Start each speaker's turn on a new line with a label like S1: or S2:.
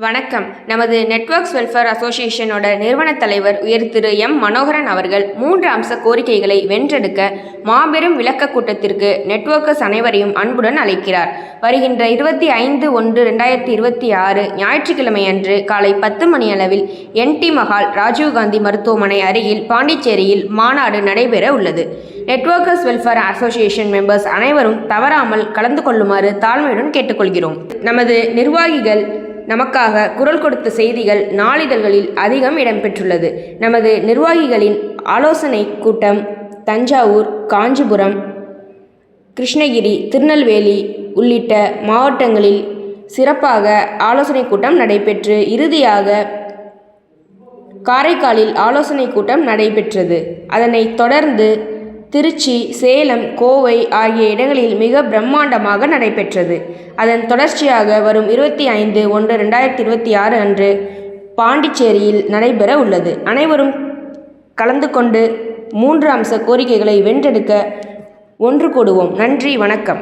S1: வணக்கம். நமது networks welfare அசோசியேஷனோட நிறுவன தலைவர் உயர் திரு எம் மனோகரன் அவர்கள் 3 அம்ச கோரிக்கைகளை வென்றெடுக்க மாபெரும் விளக்க கூட்டத்திற்கு நெட்வொர்க்கர்ஸ் அனைவரையும் அன்புடன் அழைக்கிறார். வருகின்ற 25/1/2026 ஞாயிற்றுக்கிழமை அன்று காலை 10 மணியளவில் NT மஹால் ராஜீவ்காந்தி மருத்துவமனை அருகில் பாண்டிச்சேரியில் மாநாடு நடைபெற உள்ளது. நெட்வொர்க்கர்ஸ் வெல்ஃபேர் அசோசியேஷன் மெம்பர்ஸ் அனைவரும் தவறாமல் கலந்து கொள்ளுமாறு தாழ்மையுடன் கேட்டுக்கொள்கிறோம். நமது நிர்வாகிகள் நமக்காக குரல் கொடுத்த செய்திகள் நாளிதழ்களில் அதிகம் இடம்பெற்றுள்ளது. நமது நிர்வாகிகளின் ஆலோசனை கூட்டம் தஞ்சாவூர், காஞ்சிபுரம், கிருஷ்ணகிரி, திருநெல்வேலி உள்ளிட்ட மாவட்டங்களில் சிறப்பாக ஆலோசனை கூட்டம் நடைபெற்று இறுதியாக காரைக்காலில் ஆலோசனை கூட்டம் நடைபெற்றது. அதனைத் தொடர்ந்து திருச்சி, சேலம், கோவை ஆகிய இடங்களில் மிக பிரம்மாண்டமாக நடைபெற்றது. அதன் தொடர்ச்சியாக வரும் 25/1/2026 அன்று பாண்டிச்சேரியில் நடைபெற உள்ளது. அனைவரும் கலந்து கொண்டு 3 அம்ச கோரிக்கைகளை வென்றெடுக்க ஒன்று கூடுவோம். நன்றி, வணக்கம்.